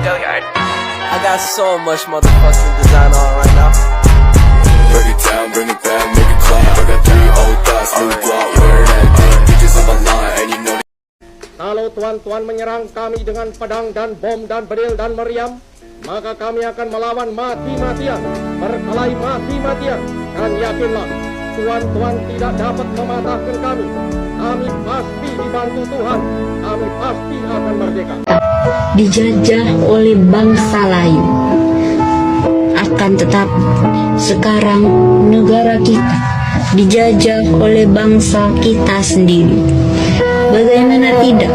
I got so much motherfucking design on right now. Break it down, bring it back, make it clap. I got 3 old thoughts, new guap, wear that thing. Bitches on my line, and you know. Kalau tuan-tuan menyerang kami dengan pedang dan bom dan bedil dan meriam, maka kami akan melawan mati-matian, berkelahi mati-matian. Dan yakinlah, tuan-tuan tidak dapat mematahkan kami. Kami pasti dibantu Tuhan, kami pasti akan merdeka. Dijajah oleh bangsa lain. Akan tetapi, sekarang negara kita dijajah oleh bangsa kita sendiri. Bagaimana tidak,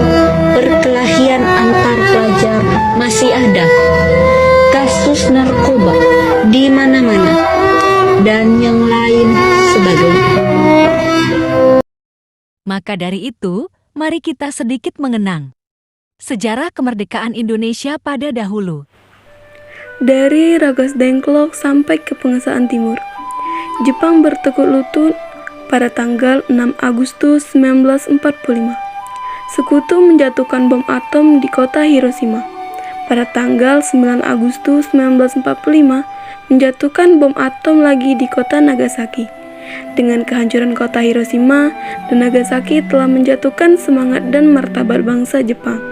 perkelahian antar pelajar masih ada. Kasus narkoba di mana-mana dan yang lain sebagainya. Maka dari itu, mari kita sedikit mengenang sejarah kemerdekaan Indonesia pada dahulu. Dari Ragas Dengklok sampai ke pengesahan Timur, Jepang bertekuk lutut pada tanggal 6 Agustus 1945. Sekutu menjatuhkan bom atom di kota Hiroshima. Pada tanggal 9 Agustus 1945, menjatuhkan bom atom lagi di kota Nagasaki. Dengan kehancuran kota Hiroshima dan Nagasaki telah menjatuhkan semangat dan martabat bangsa Jepang.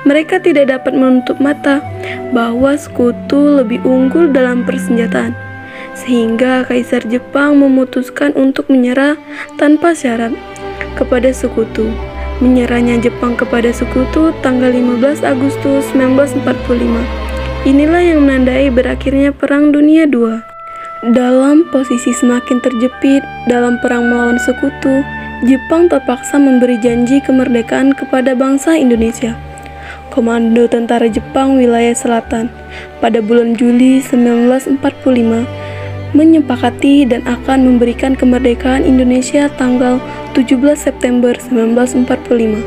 Mereka tidak dapat menutup mata bahwa sekutu lebih unggul dalam persenjataan, sehingga Kaisar Jepang memutuskan untuk menyerah tanpa syarat kepada sekutu. Menyerahnya Jepang kepada sekutu tanggal 15 Agustus 1945. Inilah yang menandai berakhirnya Perang Dunia II. Dalam posisi semakin terjepit dalam perang melawan sekutu, Jepang terpaksa memberi janji kemerdekaan kepada bangsa Indonesia. Komando Tentara Jepang Wilayah Selatan pada bulan Juli 1945 menyepakati dan akan memberikan kemerdekaan Indonesia tanggal 17 September 1945.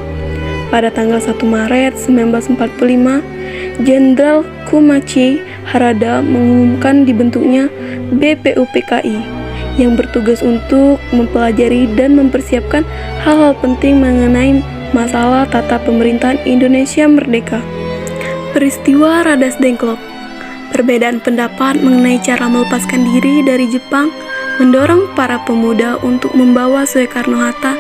Pada tanggal 1 Maret 1945, Jenderal Kumachi Harada mengumumkan dibentuknya BPUPKI yang bertugas untuk mempelajari dan mempersiapkan hal-hal penting mengenai masalah tata pemerintahan Indonesia merdeka. Peristiwa Radas Dengklok. Perbedaan pendapat mengenai cara melepaskan diri dari Jepang mendorong para pemuda untuk membawa Soekarno-Hatta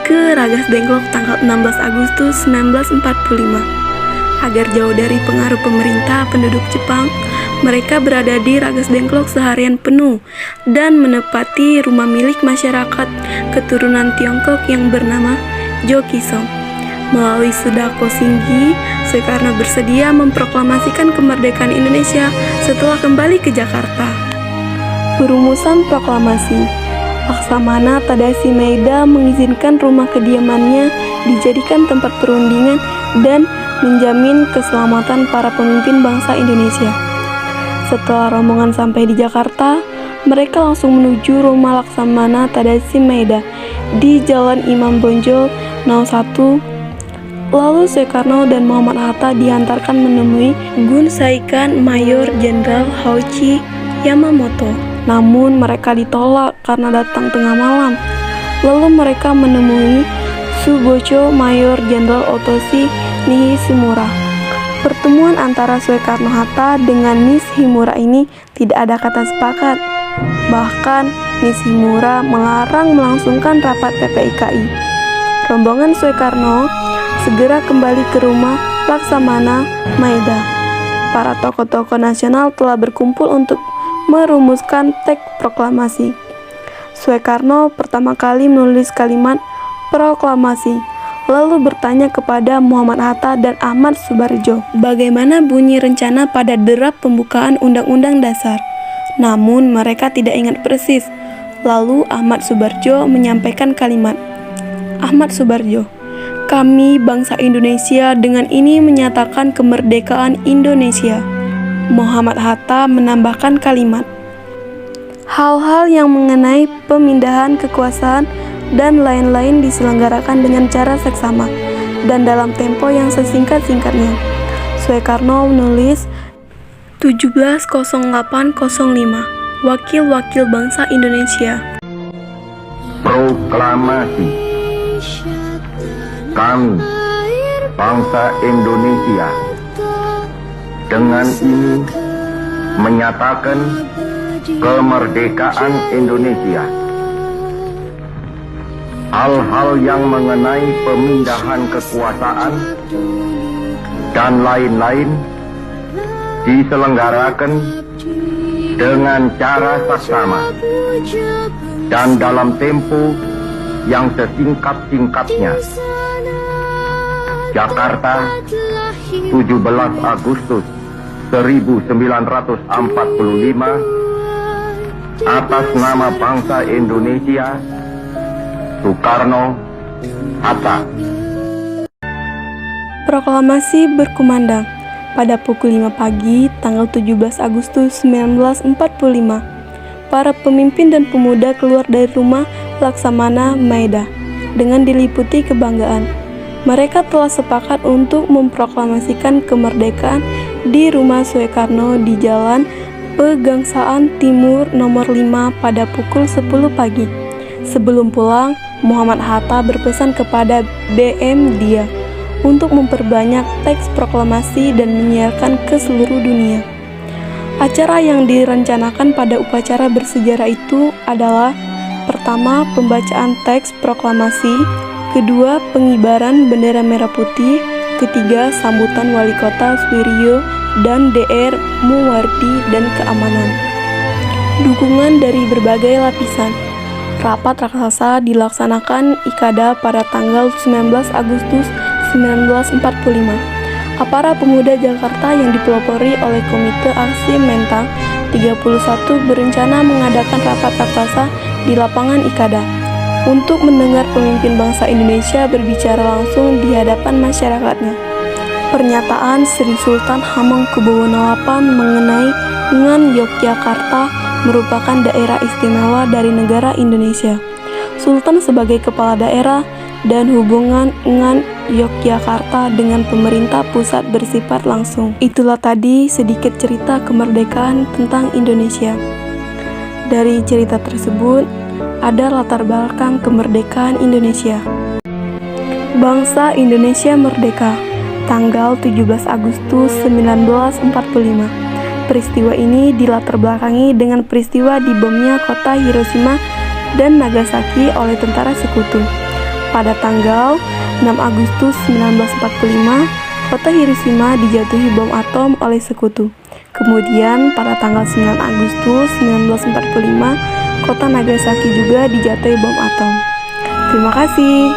ke Ragas Dengklok tanggal 16 Agustus 1945. Agar jauh dari pengaruh pemerintah penduduk Jepang, mereka berada di Ragas Dengklok seharian penuh dan menempati rumah milik masyarakat keturunan Tiongkok yang bernama Jokisong. Melalui Sudako Singgi, Soekarno bersedia memproklamasikan kemerdekaan Indonesia setelah kembali ke Jakarta. Perumusan proklamasi. Laksamana Tadashi Maeda mengizinkan rumah kediamannya dijadikan tempat perundingan dan menjamin keselamatan para pemimpin bangsa Indonesia. Setelah rombongan sampai di Jakarta, mereka langsung menuju rumah Laksamana Tadashi Maeda di Jalan Imam Bonjol No. 1. Lalu Soekarno dan Muhammad Hatta diantarkan menemui Gun Saikan Mayor Jenderal Hoichi Yamamoto. Namun mereka ditolak karena datang tengah malam. Lalu mereka menemui Subocho Mayor Jenderal Otoshi Nishimura. Pertemuan antara Soekarno-Hatta dengan Nishimura ini tidak ada kata sepakat. Bahkan Nishimura melarang melangsungkan rapat PPIKI. Rombongan Soekarno segera kembali ke rumah Laksamana Maeda. Para tokoh-tokoh nasional telah berkumpul untuk merumuskan teks proklamasi. Soekarno pertama kali menulis kalimat proklamasi, lalu bertanya kepada Muhammad Hatta dan Ahmad Subarjo bagaimana bunyi rencana pada derap pembukaan Undang-Undang Dasar. Namun mereka tidak ingat persis. Lalu Ahmad Subarjo menyampaikan kalimat, Ahmad Subarjo, kami bangsa Indonesia dengan ini menyatakan kemerdekaan Indonesia. Muhammad Hatta menambahkan kalimat, hal-hal yang mengenai pemindahan kekuasaan dan lain-lain diselenggarakan dengan cara seksama dan dalam tempo yang sesingkat-singkatnya. Soekarno menulis 170805, Wakil-Wakil Bangsa Indonesia. Proklamasi. Kami, bangsa Indonesia, dengan ini menyatakan kemerdekaan Indonesia. Hal-hal yang mengenai pemindahan kekuasaan dan lain-lain diselenggarakan dengan cara saksama dan dalam tempo yang sesingkat-singkatnya. Jakarta, 17 Agustus 1945, atas nama bangsa Indonesia, Soekarno, Hatta. Proklamasi berkumandang pada pukul 5 pagi tanggal 17 Agustus 1945. Para pemimpin dan pemuda keluar dari rumah Laksamana Maeda dengan diliputi kebanggaan. Mereka telah sepakat untuk memproklamasikan kemerdekaan di rumah Soekarno di Jalan Pegangsaan Timur nomor 5 pada pukul 10 pagi. Sebelum pulang, Muhammad Hatta berpesan kepada BM Dia untuk memperbanyak teks proklamasi dan menyiarkan ke seluruh dunia. Acara yang direncanakan pada upacara bersejarah itu adalah: pertama, pembacaan teks proklamasi; kedua, pengibaran bendera merah putih; ketiga, sambutan wali kota Suwiryo dan DR Muwardi dan keamanan. Dukungan dari berbagai lapisan. Rapat raksasa dilaksanakan IKADA pada tanggal 19 Agustus 1945. Para pemuda Jakarta yang dipelopori oleh Komite Aksi Mentang 31 berencana mengadakan rapat raksasa di lapangan IKADA untuk mendengar pemimpin bangsa Indonesia berbicara langsung di hadapan masyarakatnya. Pernyataan Sri Sultan Hamengkubuwono VIII mengenai Ngan Yogyakarta merupakan daerah istimewa dari negara Indonesia. Sultan sebagai kepala daerah dan hubungan Ngan Yogyakarta dengan pemerintah pusat bersifat langsung. Itulah tadi sedikit cerita kemerdekaan tentang Indonesia. Dari cerita tersebut, ada latar belakang kemerdekaan Indonesia. Bangsa Indonesia merdeka, tanggal 17 Agustus 1945. Peristiwa ini dilatar belakangi dengan peristiwa dibomnya kota Hiroshima dan Nagasaki oleh tentara sekutu. Pada tanggal 6 Agustus 1945, kota Hiroshima dijatuhi bom atom oleh sekutu. Kemudian pada tanggal 9 Agustus 1945, kota Nagasaki juga dijatuhi bom atom. Terima kasih.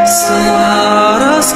Selaras